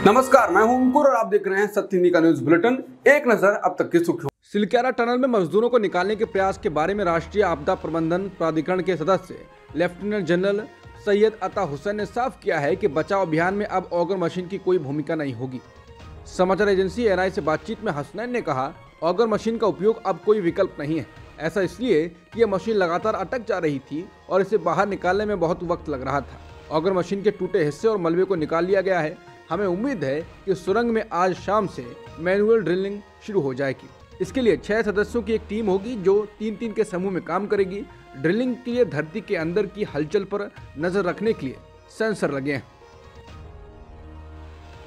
नमस्कार, मैं हूं अंकुर और आप देख रहे हैं सत्य हिंदी का न्यूज बुलेटिन। एक नजर अब तक की सुर्खियों। सिलक्यारा टनल में मजदूरों को निकालने के प्रयास के बारे में राष्ट्रीय आपदा प्रबंधन प्राधिकरण के सदस्य लेफ्टिनेंट जनरल सैयद अता हुसैन ने साफ किया है कि बचाव अभियान में अब ऑगर मशीन की कोई भूमिका नहीं होगी। समाचार एजेंसी एनआई से बातचीत में हसनैन ने कहा, ऑगर मशीन का उपयोग अब कोई विकल्प नहीं है। ऐसा इसलिए कि यह मशीन लगातार अटक जा रही थी और इसे बाहर निकालने में बहुत वक्त लग रहा था। ऑगर मशीन के टूटे हिस्से और मलबे को निकाल लिया गया है। हमें उम्मीद है कि सुरंग में आज शाम से मैनुअल ड्रिलिंग शुरू हो जाएगी। इसके लिए 6 सदस्यों की एक टीम होगी जो 3-3 के समूह में काम करेगी। ड्रिलिंग के लिए धरती के अंदर की हलचल पर नजर रखने के लिए सेंसर लगे हैं।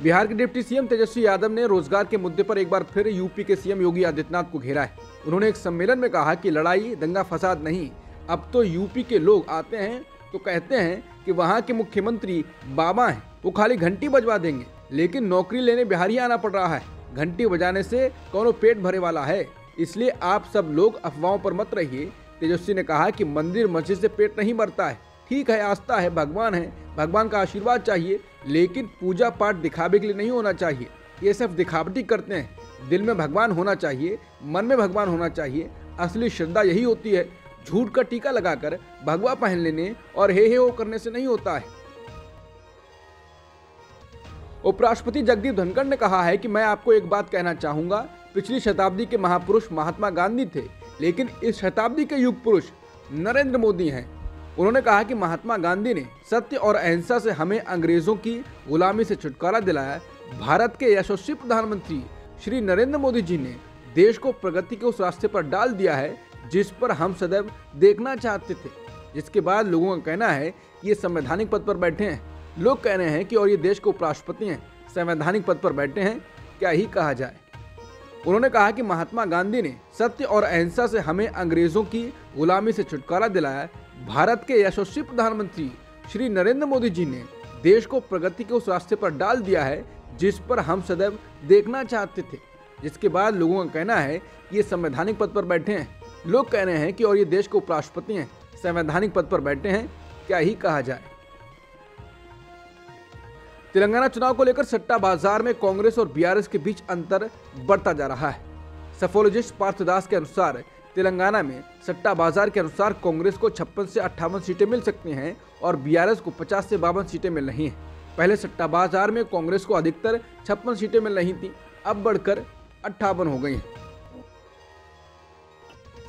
बिहार के डिप्टी सीएम तेजस्वी यादव ने रोजगार के मुद्दे पर एक बार फिर यूपी के सीएम योगी आदित्यनाथ को घेरा है। उन्होंने एक सम्मेलन में कहा कि लड़ाई दंगा फसाद नहीं, अब तो यूपी के लोग आते हैं तो कहते हैं कि वहाँ के मुख्यमंत्री बाबा हैं, वो खाली घंटी बजवा देंगे, लेकिन नौकरी लेने बिहार ही आना पड़ रहा है। घंटी बजाने से कौनो पेट भरे वाला है, इसलिए आप सब लोग अफवाहों पर मत रहिए। तेजस्वी ने कहा कि मंदिर मस्जिद से पेट नहीं भरता है, ठीक है, आस्था है, भगवान का आशीर्वाद चाहिए, लेकिन पूजा पाठ दिखावे के लिए नहीं होना चाहिए। ये सब दिखावटी करते हैं, दिल में भगवान होना चाहिए, मन में भगवान होना चाहिए। असली श्रद्धा यही होती है। झूठ का टीका लगाकर भगवा पहन लेने और हे हो करने से नहीं होता है। उपराष्ट्रपति जगदीप धनखड़ ने कहा है कि मैं आपको एक बात कहना चाहूंगा, पिछली शताब्दी के महापुरुष महात्मा गांधी थे, लेकिन इस शताब्दी के युग पुरुष नरेंद्र मोदी हैं। उन्होंने कहा कि महात्मा गांधी ने सत्य और अहिंसा से हमें अंग्रेजों की गुलामी से छुटकारा दिलाया। भारत के यशस्वी प्रधानमंत्री श्री नरेंद्र मोदी जी ने देश को प्रगति के उस रास्ते पर डाल दिया है जिस पर हम सदैव देखना चाहते थे। जिसके बाद लोगों का कहना है कि ये संवैधानिक पद पर बैठे हैं। लोग कह रहे हैं कि और ये देश के उपराष्ट्रपति हैं, संवैधानिक पद पर बैठे हैं, क्या ही कहा जाए। उन्होंने कहा कि महात्मा गांधी ने सत्य और अहिंसा से हमें अंग्रेजों की गुलामी से छुटकारा दिलाया। भारत के यशस्वी प्रधानमंत्री श्री नरेंद्र मोदी जी ने देश को प्रगति के उस रास्ते पर डाल दिया है जिस पर हम सदैव देखना चाहते थे। जिसके बाद लोगों का कहना है कि ये संवैधानिक पद पर बैठे हैं। लोग कह रहे हैं कि और ये देश के उपराष्ट्रपति हैं, संवैधानिक पद पर बैठे हैं, क्या ही कहा जाए। तेलंगाना चुनाव को लेकर सट्टा बाजार में कांग्रेस और बीआरएस के बीच अंतर बढ़ता जा रहा है। सफोलॉजिस्ट पार्थदास के अनुसार तेलंगाना में सट्टा बाजार के अनुसार कांग्रेस को 56 से 58 सीटें मिल सकती हैं और बीआरएस को 50 से 52 सीटें मिल रही हैं। पहले सट्टा बाजार में कांग्रेस को अधिकतर 56 सीटें मिल रही थी, अब बढ़कर 58 हो गई हैं।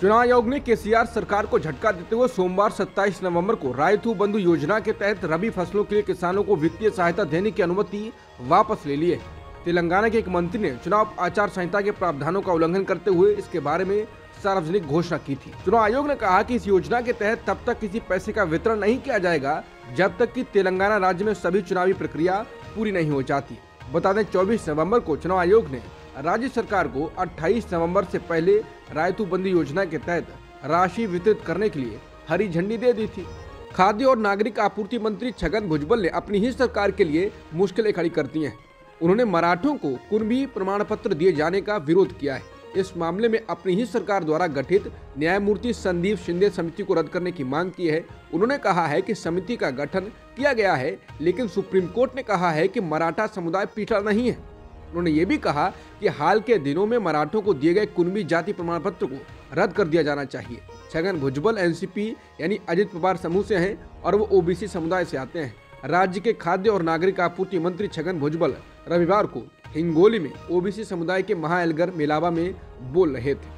चुनाव आयोग ने केसीआर सरकार को झटका देते हुए सोमवार 27 नवंबर को रायतू बंधु योजना के तहत रबी फसलों के लिए किसानों को वित्तीय सहायता देने की अनुमति वापस ले ली है। तेलंगाना के एक मंत्री ने चुनाव आचार संहिता के प्रावधानों का उल्लंघन करते हुए इसके बारे में सार्वजनिक घोषणा की थी। चुनाव आयोग ने कहा कि इस योजना के तहत तब तक किसी पैसे का वितरण नहीं किया जाएगा जब तक कि तेलंगाना राज्य में सभी चुनावी प्रक्रिया पूरी नहीं हो जाती। बता दें 24 नवंबर को चुनाव आयोग ने राज्य सरकार को 28 नवंबर से पहले रायतू बंदी योजना के तहत राशि वितरित करने के लिए हरी झंडी दे दी थी। खाद्य और नागरिक आपूर्ति मंत्री छगन भुजबल ने अपनी ही सरकार के लिए मुश्किलें खड़ी कर दी हैं। उन्होंने मराठों को कुणबी प्रमाण पत्र दिए जाने का विरोध किया है। इस मामले में अपनी ही सरकार द्वारा गठित न्यायमूर्ति संदीप शिंदे समिति को रद्द करने की मांग की है। उन्होंने कहा है कि समिति का गठन किया गया है, लेकिन सुप्रीम कोर्ट ने कहा है कि मराठा समुदाय पिछड़ा नहीं है। उन्होंने ये भी कहा कि हाल के दिनों में मराठों को दिए गए कुणबी जाति प्रमाण पत्र को रद्द कर दिया जाना चाहिए। छगन भुजबल एनसीपी यानी अजित पवार समूह से हैं और वो ओबीसी समुदाय से आते हैं। राज्य के खाद्य और नागरिक आपूर्ति मंत्री छगन भुजबल रविवार को हिंगोली में ओबीसी समुदाय के महाएलगर मेलावा में बोल रहे थे।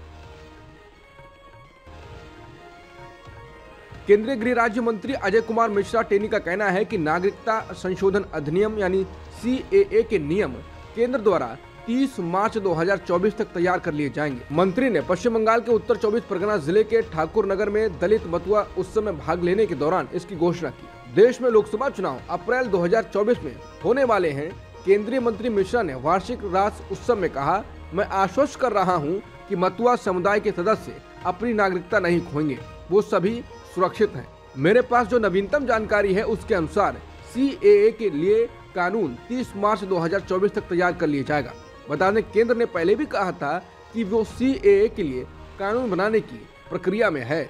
केंद्रीय गृह राज्य मंत्री अजय कुमार मिश्रा टेनी का कहना है कि नागरिकता संशोधन अधिनियम यानी सीएए के नियम केंद्र द्वारा 30 मार्च 2024 तक तैयार कर लिए जाएंगे। मंत्री ने पश्चिम बंगाल के उत्तर 24 परगना जिले के ठाकुर नगर में दलित मतुआ उत्सव में भाग लेने के दौरान इसकी घोषणा की। देश में लोकसभा चुनाव अप्रैल 2024 में होने वाले हैं। केंद्रीय मंत्री मिश्रा ने वार्षिक रास उत्सव में कहा, मैं आश्वस्त कर रहा हूं कि मतुआ समुदाय के सदस्य अपनी नागरिकता नहीं खोएंगे, वो सभी सुरक्षित हैं। मेरे पास जो नवीनतम जानकारी है उसके अनुसार सीएए के लिए कानून 30 मार्च 2024 तक तैयार कर लिया जाएगा। बता दें केंद्र ने पहले भी कहा था कि वो सीएए के लिए कानून बनाने की प्रक्रिया में है।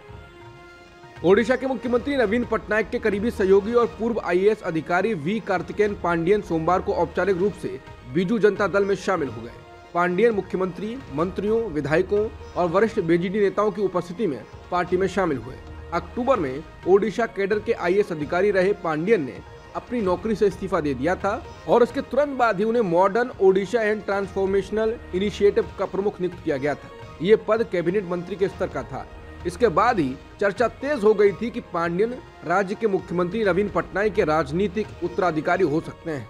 ओडिशा के मुख्यमंत्री नवीन पटनायक के करीबी सहयोगी और पूर्व आईएएस अधिकारी वी कार्तिकेयन पांडियन सोमवार को औपचारिक रूप से बीजू जनता दल में शामिल हो गए। पांडियन मुख्यमंत्री, मंत्रियों, विधायकों और वरिष्ठ बीजेडी नेताओं की उपस्थिति में पार्टी में शामिल हुए। अक्टूबर में ओडिशा कैडर के आईएएस अधिकारी रहे पांडियन ने अपनी नौकरी से इस्तीफा दे दिया था और उसके तुरंत बाद ही उन्हें modern Odisha and transformational initiative का प्रमुख नियुक्त किया गया था। ये पद कैबिनेट मंत्री के स्तर का था। इसके बाद ही चर्चा तेज हो गई थी कि पांडियन राज्य के मुख्यमंत्री नवीन पटनायक के राजनीतिक उत्तराधिकारी हो सकते हैं।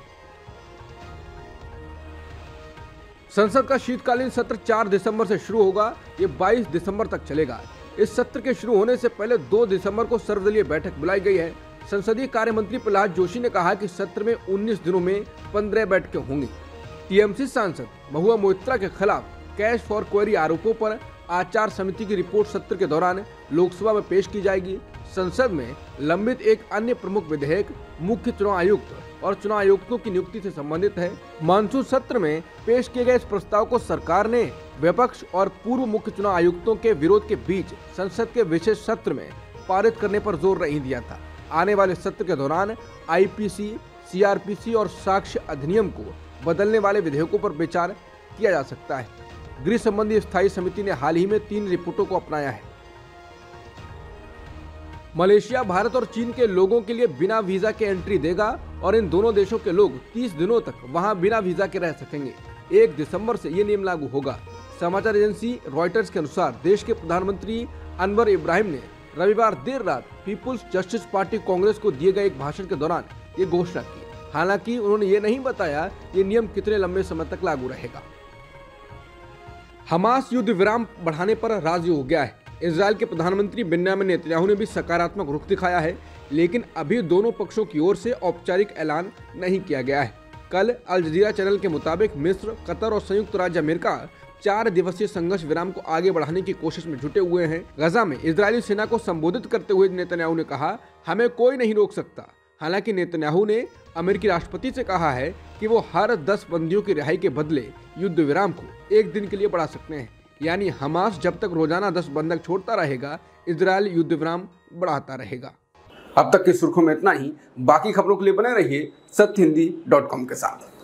संसद का शीतकालीन सत्र 4 दिसंबर से शुरू होगा। ये 22 दिसंबर तक चलेगा। इस सत्र के शुरू होने से पहले 2 दिसंबर को सर्वदलीय बैठक बुलाई गई है। संसदीय कार्य मंत्री प्रहलाद जोशी ने कहा कि सत्र में 19 दिनों में 15 बैठकें होंगी। टीएमसी सांसद महुआ मोइत्रा के खिलाफ कैश फॉर क्वेरी आरोपों पर आचार समिति की रिपोर्ट सत्र के दौरान लोकसभा में पेश की जाएगी। संसद में लंबित एक अन्य प्रमुख विधेयक मुख्य चुनाव आयुक्त और चुनाव आयुक्तों की नियुक्ति से संबंधित है। मानसून सत्र में पेश किए गए इस प्रस्ताव को सरकार ने विपक्ष और पूर्व मुख्य चुनाव आयुक्तों के विरोध के बीच संसद के विशेष सत्र में पारित करने पर जोर नहीं दिया था। आने वाले सत्र के दौरान आईपीसी, सीआरपीसी और साक्ष्य अधिनियम को बदलने वाले विधेयकों पर विचार किया जा सकता है। गृह संबंधी स्थायी समिति ने हाल ही में 3 रिपोर्टों को अपनाया है। मलेशिया भारत और चीन के लोगों के लिए बिना वीजा के एंट्री देगा और इन दोनों देशों के लोग 30 दिनों तक वहां बिना वीजा के रह सकेंगे। 1 दिसंबर से ये नियम लागू होगा। समाचार एजेंसी रॉयटर्स के अनुसार देश के प्रधानमंत्री अनवर इब्राहिम ने रविवार देर रात पीपुल्स जस्टिस पार्टी कांग्रेस को दिए गए एक भाषण के दौरान ये घोषणा की। हालांकि उन्होंने ये नहीं बताया ये नियम कितने लंबे समय तक लागू रहेगा। हमास युद्ध विराम बढ़ाने पर राजी हो गया है। इजरायल के प्रधानमंत्री बेन्यामिन नेतन्याहू ने भी सकारात्मक रुख दिखाया है, लेकिन अभी दोनों पक्षों की ओर से औपचारिक ऐलान नहीं किया गया है। कल अल जजीरा चैनल के मुताबिक मिस्र, कतर और संयुक्त राज्य अमेरिका 4 दिवसीय संघर्ष विराम को आगे बढ़ाने की कोशिश में जुटे हुए हैं। गजा में इजरायली सेना को संबोधित करते हुए नेतन्याहू ने कहा, हमें कोई नहीं रोक सकता। हालांकि नेतन्याहू ने अमेरिकी राष्ट्रपति से कहा है कि वो हर 10 बंदियों की रिहाई के बदले युद्ध विराम को 1 दिन के लिए बढ़ा सकते हैं। यानी हमास जब तक रोजाना 10 बंधक छोड़ता रहेगा, इजरायल युद्ध विराम बढ़ाता रहेगा। अब तक की सुर्खियों में इतना ही। बाकी खबरों के लिए बने रहिए सत्यहिंदी.com के साथ।